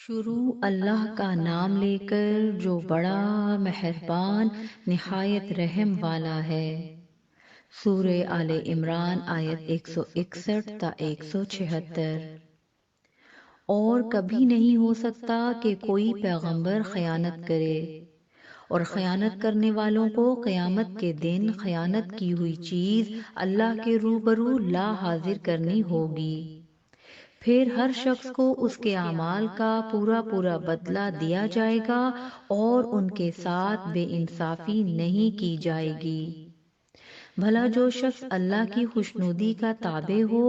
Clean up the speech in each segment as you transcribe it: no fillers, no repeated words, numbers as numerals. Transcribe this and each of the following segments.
شروع اللہ کا نام لے کر جو بڑا مہربان نہایت رحم والا ہے۔ سورہ آل عمران آیت 161 تا 176۔ اور کبھی نہیں ہو سکتا کہ کوئی پیغمبر خیانت کرے، اور خیانت کرنے والوں کو قیامت کے دن خیانت کی ہوئی چیز اللہ کے روبرو لا حاضر کرنی ہوگی۔ پھر ہر شخص کو اس کے اعمال کا پورا بدلہ دیا جائے گا اور ان کے ساتھ بے انصافی نہیں کی جائے گی۔ بھلا جو شخص اللہ کی خوشنودی کا تابع ہو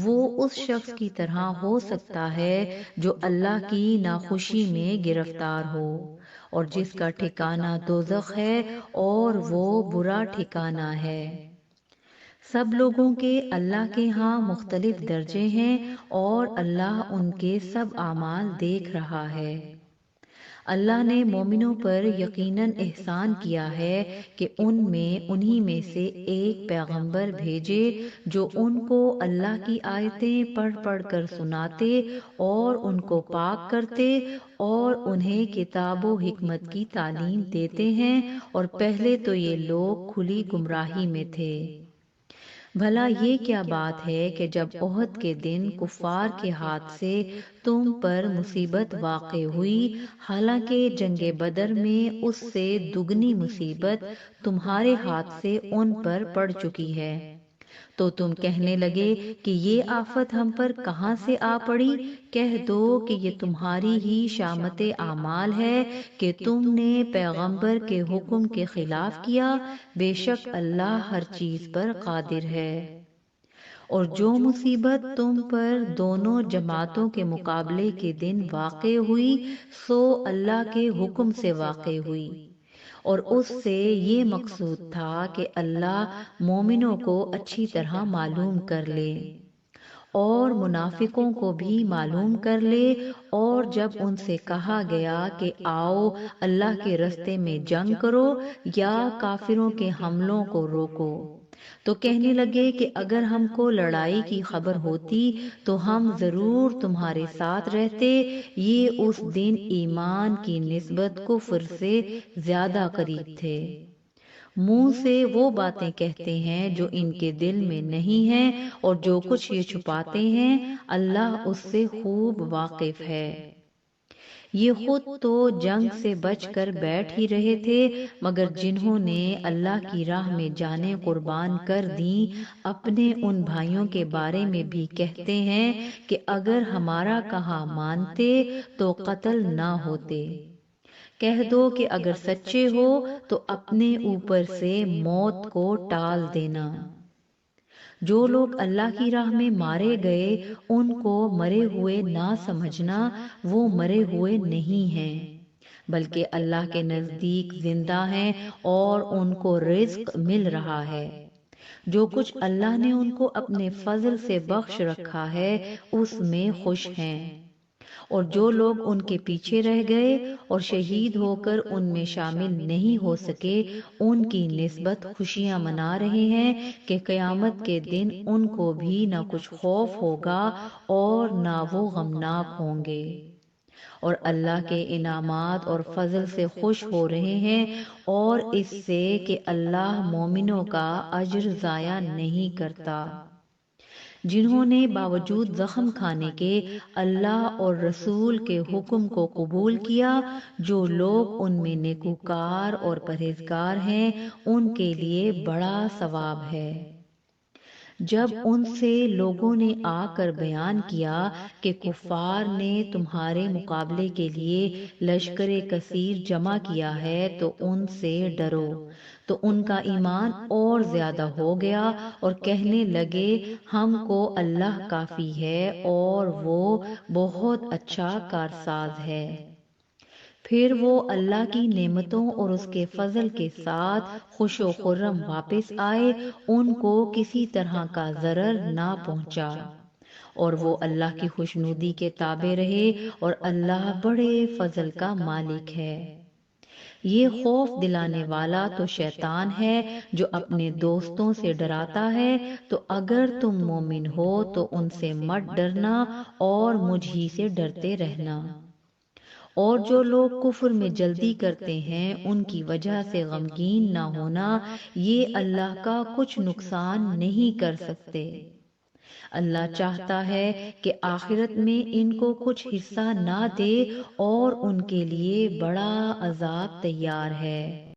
وہ اس شخص کی طرح ہو سکتا ہے جو اللہ کی ناخوشی میں گرفتار ہو، اور جس کا ٹھکانہ دوزخ ہے اور وہ برا ٹھکانہ ہے۔ سب لوگوں کے اللہ کے ہاں مختلف درجے ہیں اور اللہ ان کے سب اعمال دیکھ رہا ہے۔ اللہ نے مومنوں پر یقیناً احسان کیا ہے کہ انہی میں سے ایک پیغمبر بھیجے جو ان کو اللہ کی آیتیں پڑھ کر سناتے اور ان کو پاک کرتے اور انہیں کتاب و حکمت کی تعلیم دیتے ہیں، اور پہلے تو یہ لوگ کھلی گمراہی میں تھے۔ بھلا یہ کیا بات ہے کہ جب احد کے دن کفار کے ہاتھ سے تم پر مصیبت واقع ہوئی، حالانکہ جنگ بدر میں اس سے دگنی مصیبت تمہارے ہاتھ سے ان پر پڑ چکی ہے، تو تم کہنے لگے کہ یہ آفت ہم پر کہاں سے آ پڑی؟ کہہ دو کہ یہ تمہاری ہی شامت اعمال ہے کہ تم نے پیغمبر کے حکم کے خلاف کیا، بے شک اللہ ہر چیز پر قادر ہے۔ اور جو مصیبت تم پر دونوں جماعتوں کے مقابلے کے دن واقع ہوئی سو اللہ کے حکم سے واقع ہوئی، اور اس سے یہ مقصود تھا کہ اللہ مومنوں کو اچھی طرح معلوم کر لے اور منافقوں کو بھی معلوم کر لے۔ اور جب ان سے کہا گیا کہ آؤ اللہ کے رستے میں جنگ کرو یا کافروں کے حملوں کو روکو، تو کہنے لگے کہ اگر ہم کو لڑائی کی خبر ہوتی تو ہم ضرور تمہارے ساتھ رہتے۔ یہ اس دن ایمان کی نسبت کفر سے زیادہ قریب تھے۔ منہ سے وہ باتیں کہتے ہیں جو ان کے دل میں نہیں ہیں، اور جو کچھ یہ چھپاتے ہیں اللہ اس سے خوب واقف ہے۔ یہ خود تو جنگ سے بچ کر بیٹھ ہی رہے تھے، مگر جنہوں نے اللہ کی راہ میں جانیں قربان کر دیں اپنے ان بھائیوں کے بارے میں بھی کہتے ہیں کہ اگر ہمارا کہا مانتے تو قتل نہ ہوتے۔ کہہ دو کہ اگر سچے ہو تو اپنے اوپر سے موت کو ٹال دینا۔ جو لوگ اللہ کی راہ میں مارے گئے ان کو مرے ہوئے نہ سمجھنا، وہ مرے ہوئے نہیں ہیں بلکہ اللہ کے نزدیک زندہ ہیں اور ان کو رزق مل رہا ہے۔ جو کچھ اللہ نے ان کو اپنے فضل سے بخش رکھا ہے اس میں خوش ہیں، اور جو لوگ ان کے پیچھے رہ گئے اور شہید ہو کر ان میں شامل نہیں ہو سکے ان کی نسبت خوشیاں منا رہے ہیں کہ قیامت کے دن ان کو بھی نہ کچھ خوف ہوگا اور نہ وہ غمناک ہوں گے، اور اللہ کے انعامات اور فضل سے خوش ہو رہے ہیں، اور اس سے کہ اللہ مومنوں کا اجر ضائع نہیں کرتا۔ جنہوں نے باوجود زخم کھانے کے اللہ اور رسول کے حکم کو قبول کیا، جو لوگ ان میں نیکوکار اور پرہیزگار ہیں ان کے لیے بڑا ثواب ہے۔ جب ان سے لوگوں نے آ کر بیان کیا کہ کفار نے تمہارے مقابلے کے لیے لشکر کثیر جمع کیا ہے تو ان سے ڈرو، تو ان کا ایمان اور زیادہ ہو گیا اور کہنے لگے ہم کو اللہ کافی ہے اور وہ بہت اچھا کارساز ہے۔ پھر وہ اللہ کی نعمتوں اور اس کے فضل کے ساتھ خوش و خرم واپس آئے، ان کو کسی طرح کا ضرر نہ پہنچا، اور وہ اللہ کی خوشنودی کے تابع رہے، اور اللہ بڑے فضل کا مالک ہے۔ یہ خوف دلانے والا تو شیطان ہے جو اپنے دوستوں سے ڈراتا ہے، تو اگر تم مومن ہو تو ان سے مت ڈرنا اور مجھ ہی سے ڈرتے رہنا۔ اور جو لوگ کفر میں جلدی کرتے ہیں ان کی وجہ سے غمگین نہ ہونا، یہ اللہ کا کچھ نقصان نہیں کر سکتے۔ اللہ چاہتا ہے کہ آخرت میں ان کو کچھ حصہ نہ دے اور ان کے لیے بڑا عذاب تیار ہے۔